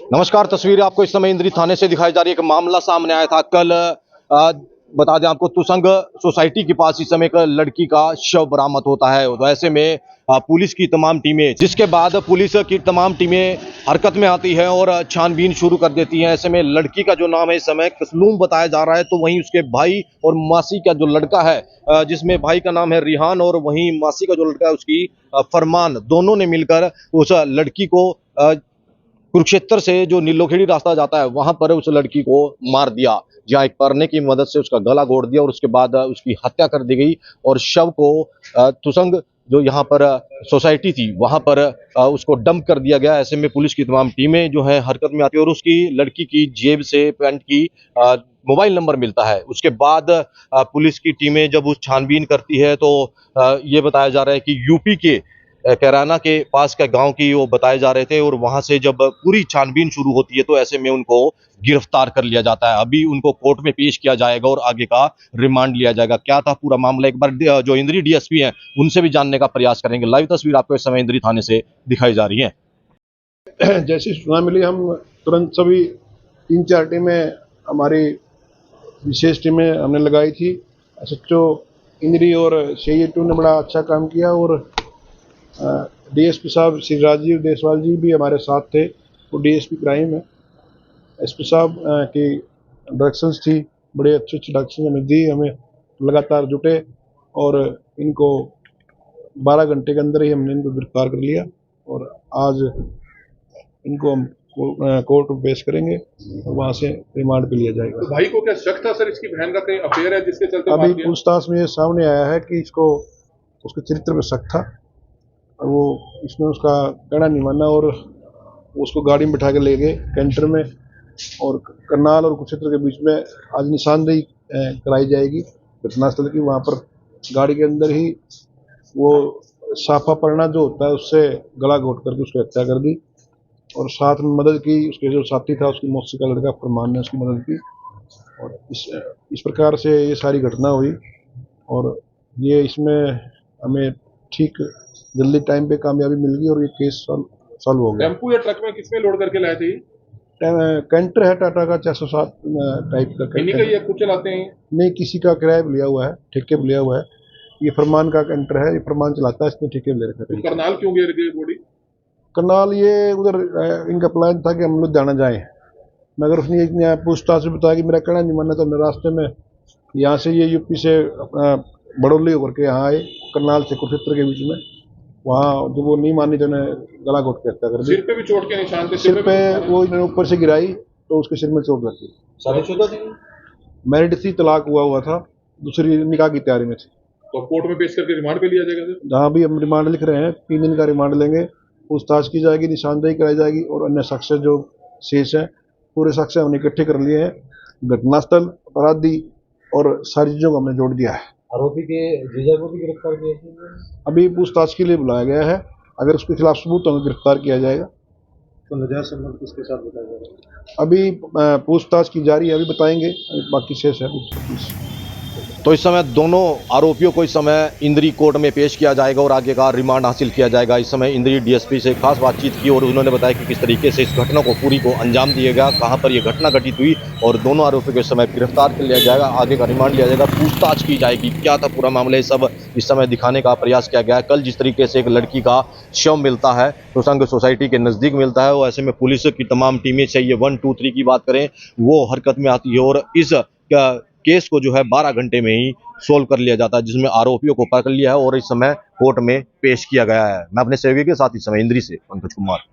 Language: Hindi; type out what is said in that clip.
नमस्कार, तस्वीर आपको इस समय इंद्री थाने से दिखाई जा रही है। एक मामला सामने आया था कल। बता दें आपको, तुसंग सोसाइटी के पास इस समय एक लड़की का शव बरामद होता है। तो ऐसे में पुलिस की तमाम टीमें, जिसके बाद पुलिस की तमाम टीमें हरकत में आती है और छानबीन शुरू कर देती हैं। ऐसे में लड़की का जो नाम है इस समय कसलूम बताया जा रहा है, तो वहीं उसके भाई और मासी का जो लड़का है, जिसमें भाई का नाम है रिहान और वहीं मासी का जो लड़का है उसकी फरमान, दोनों ने मिलकर उस लड़की को कुरुक्षेत्र से जो नीलोखेड़ी रास्ता जाता है वहां पर उस लड़की को मार दिया, जहां एक परने की मदद से उसका गला घोट दिया और उसके बाद उसकी हत्या कर दी गई। और शव को तुसंग जो यहाँ पर सोसाइटी थी वहां पर उसको डंप कर दिया गया। ऐसे में पुलिस की तमाम टीमें जो है हरकत में आती है और उसकी लड़की की जेब से पैंट की मोबाइल नंबर मिलता है। उसके बाद पुलिस की टीमें जब उस छानबीन करती है तो ये बताया जा रहा है कि यूपी के कैराना के पास का गांव की वो बताए जा रहे थे और वहां से जब पूरी छानबीन शुरू होती है तो ऐसे में उनको गिरफ्तार कर लिया जाता है। अभी उनको कोर्ट में पेश किया जाएगा और आगे का रिमांड लिया जाएगा। क्या था पूरा मामला, एक बार जो इंद्री डीएसपी हैं उनसे भी जानने का प्रयास करेंगे। लाइव तस्वीर आपको इस समय इंद्री थाने से दिखाई जा रही है। जैसी सूचना मिली हम तुरंत सभी 3-4 टीमें, हमारी विशेष टीमें हमने लगाई थी। एसएचओ इंद्री और CI2 ने बड़ा अच्छा काम किया और डीएसपी साहब श्री राजीव देसवाल जी भी हमारे साथ थे। वो डीएसपी क्राइम है। एसपी साहब की डायरेक्शंस थी, बड़े अच्छे डायरेक्शन हमें दी, हमें लगातार जुटे और इनको 12 घंटे के अंदर ही हमने इनको गिरफ्तार कर लिया और आज इनको हम कोर्ट में पेश करेंगे और वहाँ से रिमांड पे लिया जाएगा। तो भाई को क्या शक था सर, इसकी बहन का कहीं अफेयर है जिसके चलते? अभी पूछताछ में ये सामने आया है कि इसको उसके चरित्र में शक था और वो इसने उसका कहना नहीं माना और उसको गाड़ी में बिठा के ले गए कैंटर में और करनाल और कुरुक्षेत्र के बीच में आज निशानदेही कराई जाएगी घटनास्थल की। वहाँ पर गाड़ी के अंदर ही वो साफा पड़ना जो होता है उससे गला घोट करके उसकी हत्या कर दी और साथ में मदद की। उसके जो साथी था उसकी मौसी का लड़का फरमान ने उसकी मदद की और इस प्रकार से ये सारी घटना हुई और ये इसमें हमें ठीक जल्दी टाइम पे कामयाबी मिल गई और ये केस सॉल्व हो गया। टेम्पो या ट्रक में किसमें लोड करके लाए थे? कैंटर है टाटा का 407 टाइप का कैंटर है। खुद चलाते हैं? नहीं, किसी का किराया पे लिया हुआ है, ठेके पे लिया हुआ है। ये फरमान का कैंटर है, ये फरमान चलाता है, इसने ठेके पे ले रखा है। करनाल क्यों गिर गई बॉडी? करनाल ये उधर इनका प्लान था कि हम लुधियाना जाएं, मगर उसने पूछताछ से बताया कि मेरा कहना नहीं मानना, तो हमने रास्ते में यहाँ से ये यूपी से बड़ौली होकर के यहाँ आए, करनाल से कुरुक्षेत्र के बीच में। वहाँ जब वो नहीं मानी तो उन्हें गला घोट के हत्या कर दी। सिर पे भी चोट के निशान थे? सिर पे वो इन्होंने ऊपर से गिराई तो उसके सिर में चोट लगी। शादीशुदा थी? मैरिड थी, तलाक हुआ था, दूसरी निकाह की तैयारी में थी। तो कोर्ट में पेश करके रिमांड पे लिया जाएगा सर? जहाँ भी हम रिमांड लिख रहे हैं, 3 दिन का रिमांड लेंगे, पूछताछ की जाएगी, निशानदेही कराई जाएगी और अन्य साक्ष्य जो शेष है, पूरे साक्ष्य हमने इकट्ठे कर लिए हैं। घटनास्थल, अपराधी और सारी चीजों को हमने जोड़ दिया है। आरोपी के जीजा को भी गिरफ्तार किया गया? अभी पूछताछ के लिए बुलाया गया है, अगर उसके खिलाफ सबूत होंगे गिरफ्तार किया जाएगा। तो नजायज संबंध किसके साथ बताया जा रहा है? अभी पूछताछ की जारी है, अभी बताएंगे, बाकी शेष है पूछताछ। तो इस समय दोनों आरोपियों को इस समय इंद्री कोर्ट में पेश किया जाएगा और आगे का रिमांड हासिल किया जाएगा। इस समय इंद्री डीएसपी से खास बातचीत की और उन्होंने बताया कि किस तरीके से इस घटना को पूरी को अंजाम दिया गया, कहां पर यह घटना घटित हुई और दोनों आरोपियों को इस समय गिरफ्तार कर लिया जाएगा, आगे का रिमांड लिया जाएगा, पूछताछ की जाएगी, क्या था पूरा मामला, सब इस समय दिखाने का प्रयास किया गया है। कल जिस तरीके से एक लड़की का शव मिलता है तुसंग सोसाइटी के नज़दीक मिलता है, वो ऐसे में पुलिस की तमाम टीमें, चाहिए 1, 2, 3 की बात करें, वो हरकत में आती है और इस केस को जो है 12 घंटे में ही सोल्व कर लिया जाता है, जिसमें आरोपियों को पकड़ लिया है और इस समय कोर्ट में पेश किया गया है। मैं अपने सहयोगी के साथ इस समय इंद्री से पंकज कुमार।